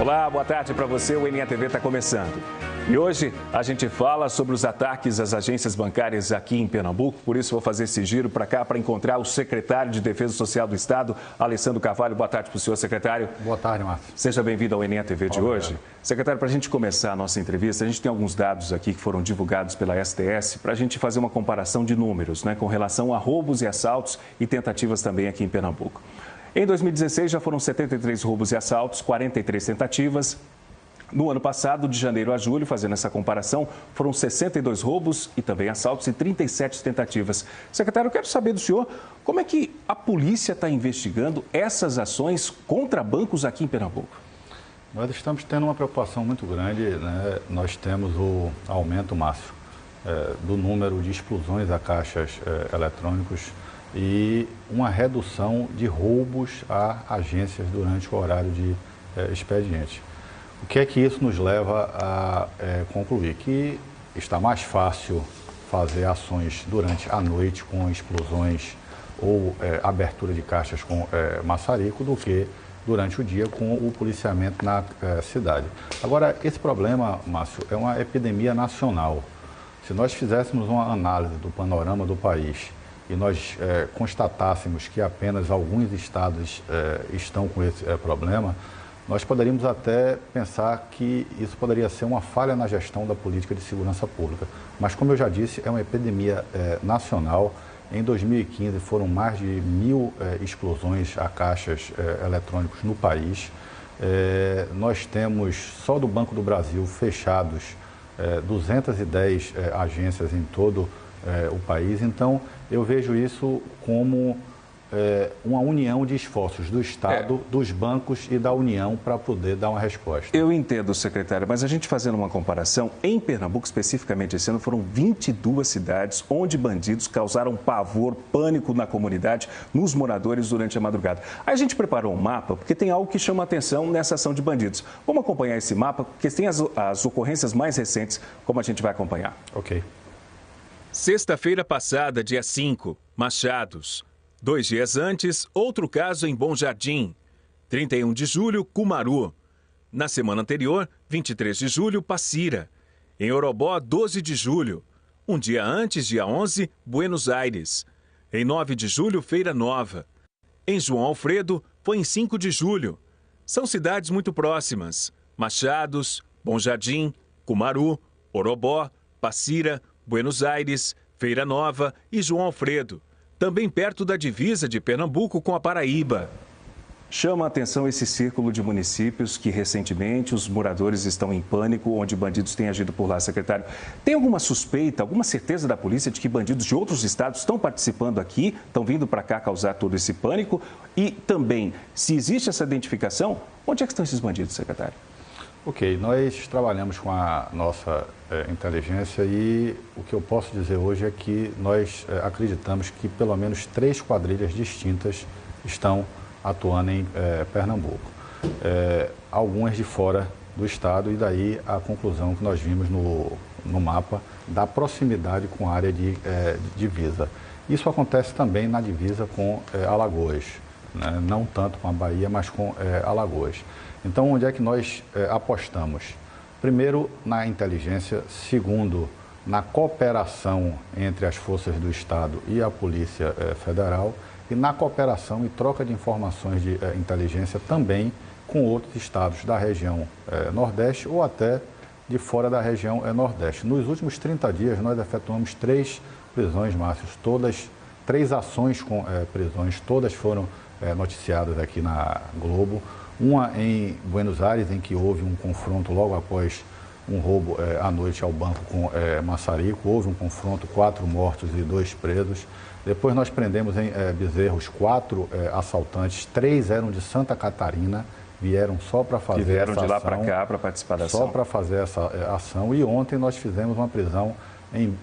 Olá, boa tarde para você. O NETV está começando. E hoje a gente fala sobre os ataques às agências bancárias aqui em Pernambuco. Por isso vou fazer esse giro para cá para encontrar o secretário de Defesa Social do Estado, Alessandro Carvalho. Boa tarde para o senhor, secretário. Boa tarde, Márcio. Seja bem-vindo ao NETV de hoje. Secretário, para a gente começar a nossa entrevista, a gente tem alguns dados aqui que foram divulgados pela STS para a gente fazer uma comparação de números, com relação a roubos e assaltos e tentativas também aqui em Pernambuco. Em 2016, já foram 73 roubos e assaltos, 43 tentativas. No ano passado, de janeiro a julho, fazendo essa comparação, foram 62 roubos e também assaltos e 37 tentativas. Secretário, eu quero saber do senhor como é que a polícia está investigando essas ações contra bancos aqui em Pernambuco. Nós estamos tendo uma preocupação muito grande, Nós temos o aumento, Márcio, do número de explosões a caixas eletrônicos e uma redução de roubos a agências durante o horário de expediente. O que é que isso nos leva a concluir? Que está mais fácil fazer ações durante a noite com explosões ou abertura de caixas com maçarico do que durante o dia com o policiamento na cidade. Agora, esse problema, Márcio, é uma epidemia nacional. Se nós fizéssemos uma análise do panorama do país e nós constatássemos que apenas alguns estados estão com esse problema, nós poderíamos até pensar que isso poderia ser uma falha na gestão da política de segurança pública. Mas, como eu já disse, é uma epidemia nacional. Em 2015 foram mais de 1.000 explosões a caixas eletrônicos no país. Nós temos, só do Banco do Brasil, fechados 210 agências em todo o país. Então, eu vejo isso como uma união de esforços do Estado, dos bancos e da União para poder dar uma resposta. Eu entendo, secretário, mas a gente fazendo uma comparação, em Pernambuco especificamente esse ano foram 22 cidades onde bandidos causaram pavor, pânico na comunidade, nos moradores durante a madrugada. Aí a gente preparou um mapa porque tem algo que chama atenção nessa ação de bandidos. Vamos acompanhar esse mapa porque tem as ocorrências mais recentes, como a gente vai acompanhar. Ok. Sexta-feira passada, dia 5, Machados. 2 dias antes, outro caso em Bom Jardim. 31 de julho, Cumaru. Na semana anterior, 23 de julho, Passira. Em Orobó, 12 de julho. Um dia antes, dia 11, Buenos Aires. Em 9 de julho, Feira Nova. Em João Alfredo, foi em 5 de julho. São cidades muito próximas. Machados, Bom Jardim, Cumaru, Orobó, Passira, Buenos Aires, Feira Nova e João Alfredo. Também perto da divisa de Pernambuco com a Paraíba. Chama a atenção esse círculo de municípios que recentemente os moradores estão em pânico, onde bandidos têm agido por lá, secretário. Tem alguma suspeita, alguma certeza da polícia de que bandidos de outros estados estão participando aqui, estão vindo para cá causar todo esse pânico? E também, se existe essa identificação, onde é que estão esses bandidos, secretário? Ok, nós trabalhamos com a nossa inteligência e o que eu posso dizer hoje é que nós acreditamos que pelo menos 3 quadrilhas distintas estão atuando em Pernambuco. Algumas de fora do estado e daí a conclusão que nós vimos no mapa da proximidade com a área de divisa. Isso acontece também na divisa com Alagoas, né? Não tanto com a Bahia, mas com Alagoas. Então, onde é que nós apostamos? Primeiro, na inteligência. Segundo, na cooperação entre as forças do Estado e a Polícia Federal. E na cooperação e troca de informações de inteligência também com outros estados da região Nordeste ou até de fora da região Nordeste. Nos últimos 30 dias, nós efetuamos 3 prisões, Márcio. 3 ações com prisões, todas foram noticiadas aqui na Globo. Uma em Buenos Aires, em que houve um confronto logo após um roubo à noite ao banco com maçarico. Houve um confronto, 4 mortos e 2 presos. Depois nós prendemos em Bezerros 4 assaltantes, 3 eram de Santa Catarina, vieram só para fazer essa ação. Vieram de lá para cá para participar da ação. Só para fazer essa ação. E ontem nós fizemos uma prisão em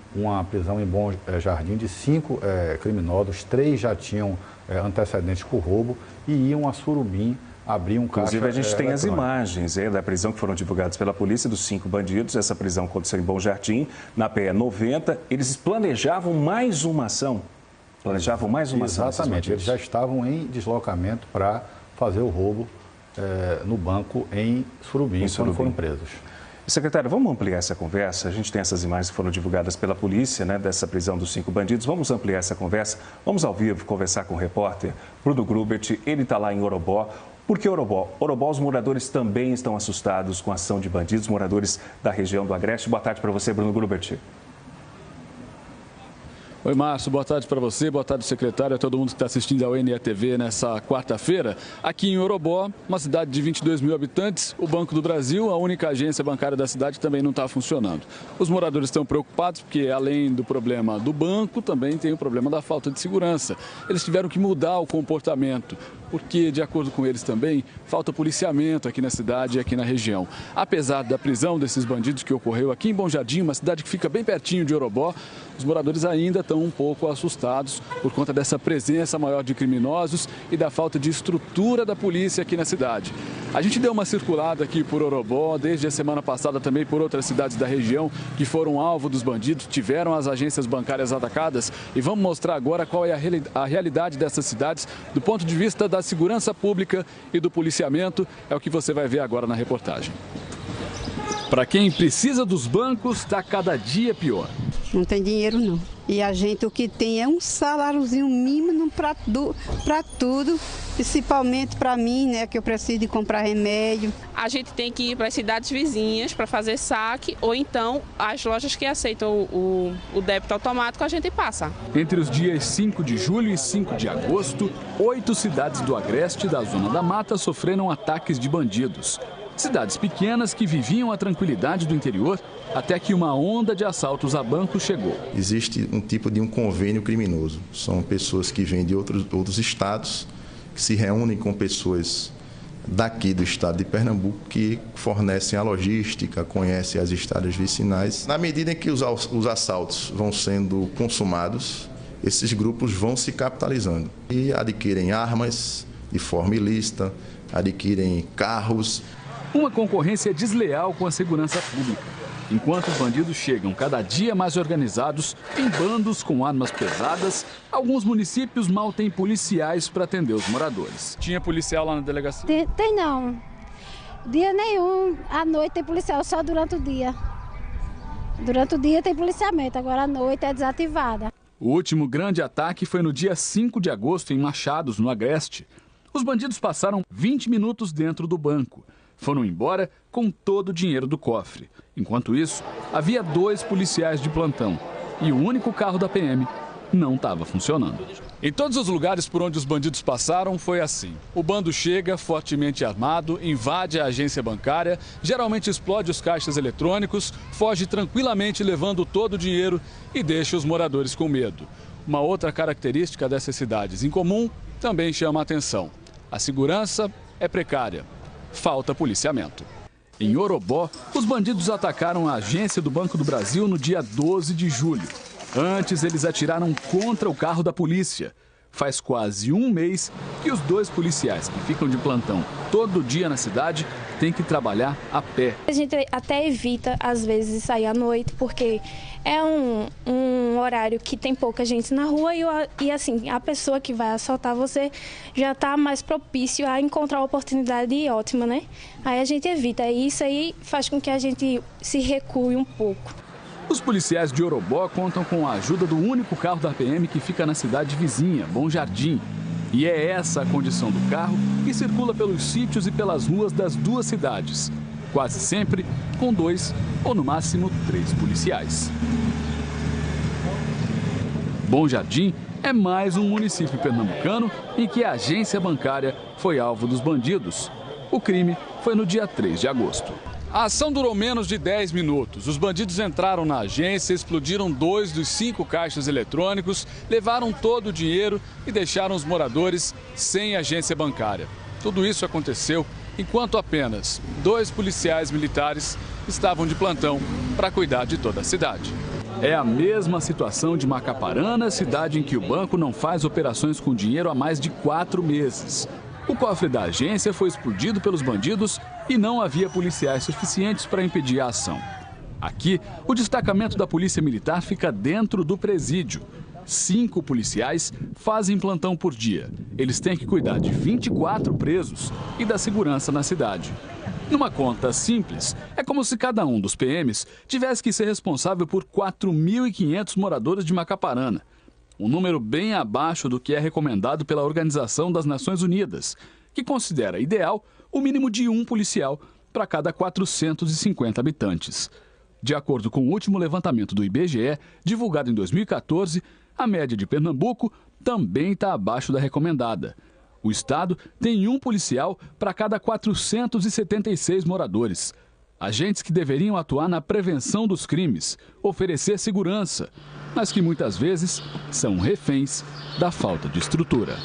Bom Jardim de 5 criminosos, 3 já tinham antecedentes por roubo e iam a Surubim abrir um caixa. Inclusive, a gente tem as imagens da prisão que foram divulgadas pela polícia dos 5 bandidos. Essa prisão aconteceu em Bom Jardim, na PE 90. Eles planejavam mais uma ação. Ação. Exatamente. Eles já estavam em deslocamento para fazer o roubo no banco em Surubim, quando foram presos. Secretário, vamos ampliar essa conversa? A gente tem essas imagens que foram divulgadas pela polícia, né, dessa prisão dos 5 bandidos. Vamos ampliar essa conversa? Vamos ao vivo conversar com o repórter Bruno Grubert. Ele está lá em Orobó. Por que Orobó? Orobó, os moradores também estão assustados com a ação de bandidos, moradores da região do Agreste. Boa tarde para você, Bruno Grubert. Oi, Márcio, boa tarde para você, boa tarde, secretário, a todo mundo que está assistindo ao NETV nessa quarta-feira. Aqui em Orobó, uma cidade de 22 mil habitantes, o Banco do Brasil, a única agência bancária da cidade, também não está funcionando. Os moradores estão preocupados porque, além do problema do banco, também tem o problema da falta de segurança. Eles tiveram que mudar o comportamento, porque, de acordo com eles também, falta policiamento aqui na cidade e aqui na região. Apesar da prisão desses bandidos que ocorreu aqui em Bom Jardim, uma cidade que fica bem pertinho de Orobó, os moradores ainda estão um pouco assustados por conta dessa presença maior de criminosos e da falta de estrutura da polícia aqui na cidade. A gente deu uma circulada aqui por Orobó, desde a semana passada também por outras cidades da região que foram alvo dos bandidos, tiveram as agências bancárias atacadas e vamos mostrar agora qual é a realidade dessas cidades do ponto de vista da segurança pública e do policiamento, é o que você vai ver agora na reportagem. Para quem precisa dos bancos, está cada dia pior. Não tem dinheiro, não. E a gente o que tem é um saláriozinho mínimo para tudo, principalmente para mim, né, que eu preciso de comprar remédio. A gente tem que ir para as cidades vizinhas para fazer saque, ou então as lojas que aceitam o débito automático a gente passa. Entre os dias 5 de julho e 5 de agosto, 8 cidades do Agreste e da Zona da Mata sofreram ataques de bandidos. Cidades pequenas que viviam a tranquilidade do interior até que uma onda de assaltos a bancos chegou. Existe um tipo de um convênio criminoso. São pessoas que vêm de outros estados, que se reúnem com pessoas daqui do estado de Pernambuco que fornecem a logística, conhecem as estradas vicinais. Na medida em que os assaltos vão sendo consumados, esses grupos vão se capitalizando e adquirem armas de forma ilícita, adquirem carros. Uma concorrência desleal com a segurança pública. Enquanto os bandidos chegam cada dia mais organizados, em bandos com armas pesadas, alguns municípios mal têm policiais para atender os moradores. Tinha policial lá na delegacia? Tem não. Dia nenhum. À noite tem policial, só durante o dia. Durante o dia tem policiamento, agora à noite é desativada. O último grande ataque foi no dia 5 de agosto em Machados, no Agreste. Os bandidos passaram 20 minutos dentro do banco. Foram embora com todo o dinheiro do cofre. Enquanto isso, havia 2 policiais de plantão e o único carro da PM não estava funcionando. Em todos os lugares por onde os bandidos passaram foi assim. O bando chega fortemente armado, invade a agência bancária, geralmente explode os caixas eletrônicos, foge tranquilamente levando todo o dinheiro e deixa os moradores com medo. Uma outra característica dessas cidades em comum também chama a atenção. A segurança é precária. Falta policiamento. Em Orobó, os bandidos atacaram a agência do Banco do Brasil no dia 12 de julho. Antes, eles atiraram contra o carro da polícia. Faz quase um mês que os 2 policiais que ficam de plantão todo dia na cidade têm que trabalhar a pé. A gente até evita, às vezes, sair à noite, porque é um horário que tem pouca gente na rua e assim, a pessoa que vai assaltar você já está mais propício a encontrar uma oportunidade ótima, né? Aí a gente evita, e isso aí faz com que a gente se recue um pouco. Os policiais de Orobó contam com a ajuda do único carro da PM que fica na cidade vizinha, Bom Jardim. E é essa a condição do carro que circula pelos sítios e pelas ruas das 2 cidades. Quase sempre com 2 ou no máximo 3 policiais. Bom Jardim é mais um município pernambucano em que a agência bancária foi alvo dos bandidos. O crime foi no dia 3 de agosto. A ação durou menos de 10 minutos. Os bandidos entraram na agência, explodiram 2 dos 5 caixas eletrônicos, levaram todo o dinheiro e deixaram os moradores sem agência bancária. Tudo isso aconteceu enquanto apenas 2 policiais militares estavam de plantão para cuidar de toda a cidade. É a mesma situação de Macaparana, cidade em que o banco não faz operações com dinheiro há mais de 4 meses. O cofre da agência foi explodido pelos bandidos e não havia policiais suficientes para impedir a ação. Aqui, o destacamento da Polícia Militar fica dentro do presídio. 5 policiais fazem plantão por dia. Eles têm que cuidar de 24 presos e da segurança na cidade. Numa conta simples, é como se cada um dos PMs tivesse que ser responsável por 4.500 moradores de Macaparana. Um número bem abaixo do que é recomendado pela Organização das Nações Unidas, que considera ideal o mínimo de 1 policial para cada 450 habitantes. De acordo com o último levantamento do IBGE, divulgado em 2014, a média de Pernambuco também está abaixo da recomendada. O estado tem 1 policial para cada 476 moradores. Agentes que deveriam atuar na prevenção dos crimes, oferecer segurança, mas que muitas vezes são reféns da falta de estrutura.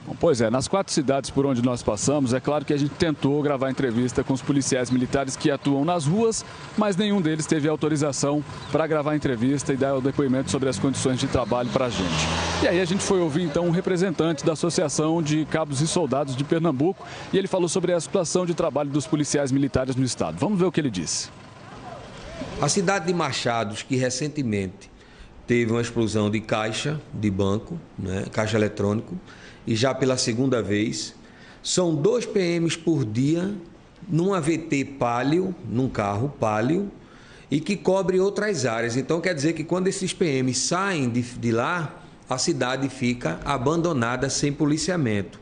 Bom, pois é, nas 4 cidades por onde nós passamos, é claro que a gente tentou gravar entrevista com os policiais militares que atuam nas ruas, mas nenhum deles teve autorização para gravar entrevista e dar o depoimento sobre as condições de trabalho para a gente. E aí a gente foi ouvir então um representante da Associação de Cabos e Soldados de Pernambuco e ele falou sobre a situação de trabalho dos policiais militares no estado. Vamos ver o que ele disse. A cidade de Machados, que recentemente teve uma explosão de caixa de banco, né, caixa eletrônico, e já pela segunda vez, são 2 PMs por dia num AVT Palio, num carro Palio, e que cobre outras áreas. Então quer dizer que quando esses PMs saem de lá, a cidade fica abandonada sem policiamento.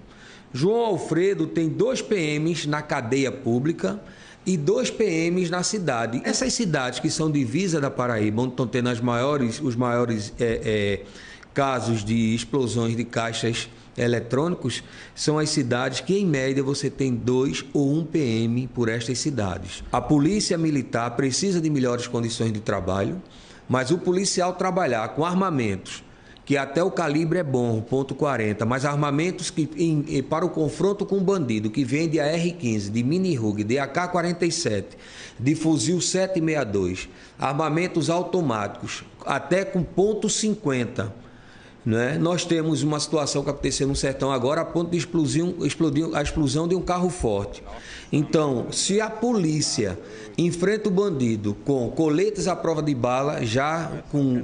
João Alfredo tem 2 PMs na cadeia pública e 2 PMs na cidade. Essas cidades que são divisa da Paraíba, onde estão tendo os maiores casos de explosões de caixas eletrônicos, são as cidades que, em média, você tem 2 ou 1 PM por estas cidades. A polícia militar precisa de melhores condições de trabalho, mas o policial trabalhar com armamentos, que até o calibre é bom, .40, mas armamentos que para o confronto com o bandido, que vem de AR-15, de mini-rug, de AK-47, de fuzil 762, armamentos automáticos, até com .50, né? Nós temos uma situação que aconteceu no sertão agora a ponto de explodir a explosão de um carro forte. Então, se a polícia enfrenta o bandido com coletes à prova de bala já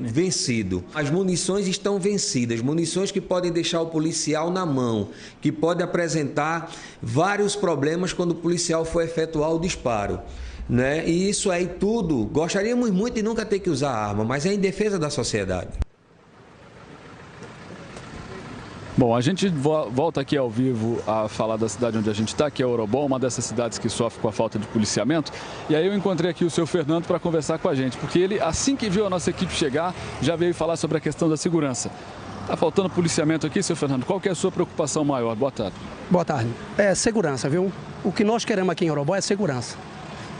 vencido, as munições estão vencidas, munições que podem deixar o policial na mão, que podem apresentar vários problemas quando o policial for efetuar o disparo. Né? E isso aí tudo, gostaríamos muito de nunca ter que usar arma, mas é em defesa da sociedade. Bom, a gente volta aqui ao vivo a falar da cidade onde a gente está, que é Orobó, uma dessas cidades que sofre com a falta de policiamento. E aí eu encontrei aqui o seu Fernando para conversar com a gente, porque ele, assim que viu a nossa equipe chegar, já veio falar sobre a questão da segurança. Está faltando policiamento aqui, seu Fernando. Qual que é a sua preocupação maior? Boa tarde. Boa tarde. É segurança, viu? O que nós queremos aqui em Orobó é segurança.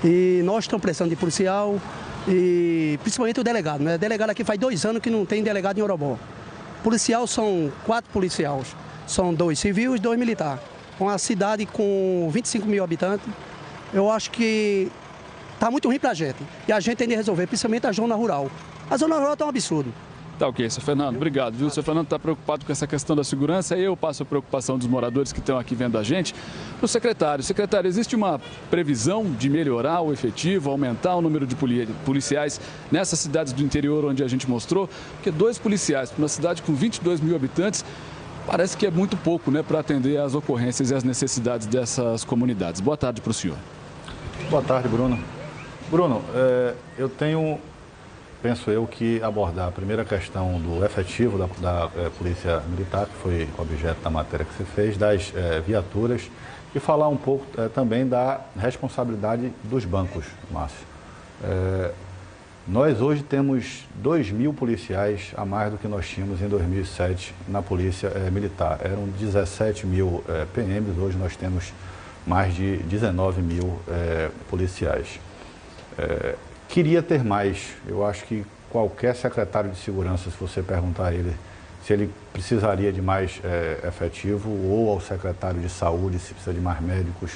E nós estamos precisando de policial e principalmente o delegado, né? O delegado aqui faz 2 anos que não tem delegado em Orobó. Policial são 4 policiais, são 2 civis e 2 militares. Uma cidade com 25 mil habitantes, eu acho que está muito ruim para a gente. E a gente tem de resolver, principalmente a zona rural. A zona rural está um absurdo. Tá ok, seu Fernando, obrigado, viu? O seu Fernando está preocupado com essa questão da segurança e eu passo a preocupação dos moradores que estão aqui vendo a gente. O secretário, existe uma previsão de melhorar o efetivo, aumentar o número de policiais nessas cidades do interior onde a gente mostrou? Porque 2 policiais para uma cidade com 22 mil habitantes parece que é muito pouco, né, para atender às ocorrências e às necessidades dessas comunidades. Boa tarde para o senhor. Boa tarde, Bruno. Bruno, eu tenho... Penso eu que abordar a primeira questão do efetivo da Polícia Militar, que foi objeto da matéria que você fez, das viaturas, e falar um pouco também da responsabilidade dos bancos, Márcio. Nós hoje temos 2.000 policiais a mais do que nós tínhamos em 2007 na Polícia Militar. Eram 17 mil PMs, hoje nós temos mais de 19 mil policiais. Queria ter mais. Eu acho que qualquer secretário de segurança, se você perguntar a ele se ele precisaria de mais efetivo, ou ao secretário de saúde, se precisa de mais médicos,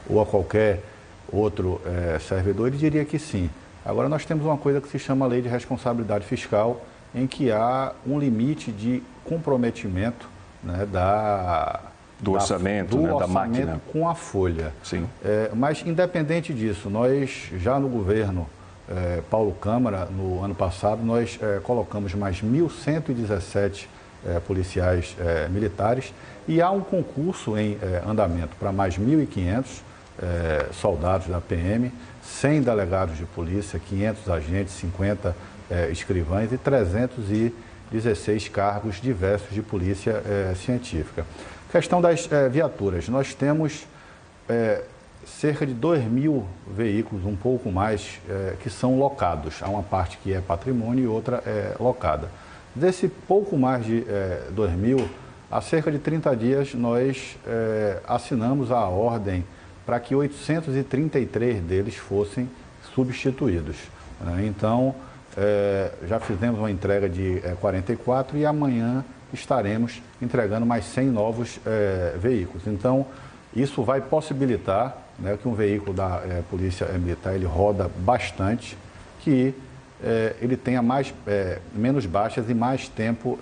ou a qualquer outro servidor, ele diria que sim. Agora, nós temos uma coisa que se chama Lei de Responsabilidade Fiscal, em que há um limite de comprometimento, né, do orçamento, né, da máquina com a folha. Sim. Mas, independente disso, nós já no governo Paulo Câmara, no ano passado, nós colocamos mais 1.117 policiais militares e há um concurso em andamento para mais 1.500 soldados da PM, 100 delegados de polícia, 500 agentes, 50 escrivães e 316 cargos diversos de polícia científica. Questão das viaturas, nós temos cerca de 2.000 veículos, um pouco mais, que são locados. Há uma parte que é patrimônio e outra é locada. Desse pouco mais de 2.000, há cerca de 30 dias nós assinamos a ordem para que 833 deles fossem substituídos. Então, já fizemos uma entrega de 44 e amanhã estaremos entregando mais 100 novos veículos. Então, isso vai possibilitar, né, que um veículo da Polícia Militar ele roda bastante, que ele tenha menos baixas e mais tempo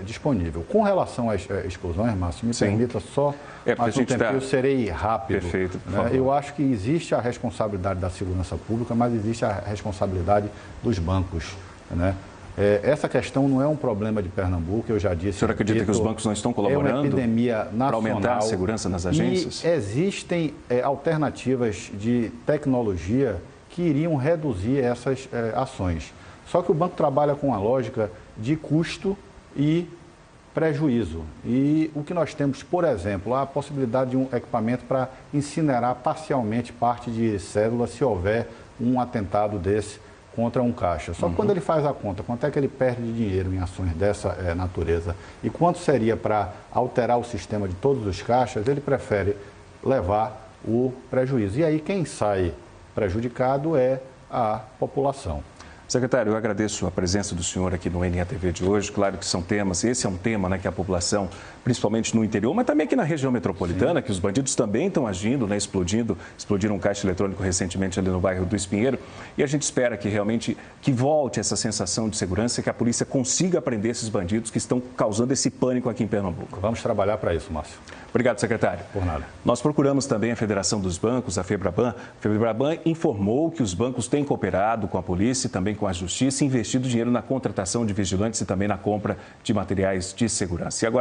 disponível. Com relação às explosões, Márcio, me permita só mais um tempo, eu serei rápido. Perfeito, por favor. Eu acho que existe a responsabilidade da segurança pública, mas existe a responsabilidade dos bancos, né? Essa questão não é um problema de Pernambuco, eu já disse. O senhor acredita que os bancos não estão colaborando? É uma epidemia nacional. Para aumentar a segurança nas agências? E existem alternativas de tecnologia que iriam reduzir essas ações. Só que o banco trabalha com a lógica de custo e prejuízo. E o que nós temos, por exemplo, a possibilidade de um equipamento para incinerar parcialmente parte de cédula se houver um atentado desse contra um caixa. Só que quando ele faz a conta, quanto é que ele perde de dinheiro em ações dessa natureza e quanto seria para alterar o sistema de todos os caixas, ele prefere levar o prejuízo. E aí quem sai prejudicado é a população. Secretário, eu agradeço a presença do senhor aqui no NETV de hoje. Claro que são temas, esse é um tema, né, que a população, principalmente no interior, mas também aqui na região metropolitana, sim, que os bandidos também estão agindo, né, explodiram um caixa eletrônico recentemente ali no bairro do Espinheiro. E a gente espera que realmente que volte essa sensação de segurança e que a polícia consiga prender esses bandidos que estão causando esse pânico aqui em Pernambuco. Vamos trabalhar para isso, Márcio. Obrigado, secretário. Por nada. Nós procuramos também a Federação dos Bancos, a FEBRABAN. A FEBRABAN informou que os bancos têm cooperado com a polícia e também com a justiça e investido dinheiro na contratação de vigilantes e também na compra de materiais de segurança. E agora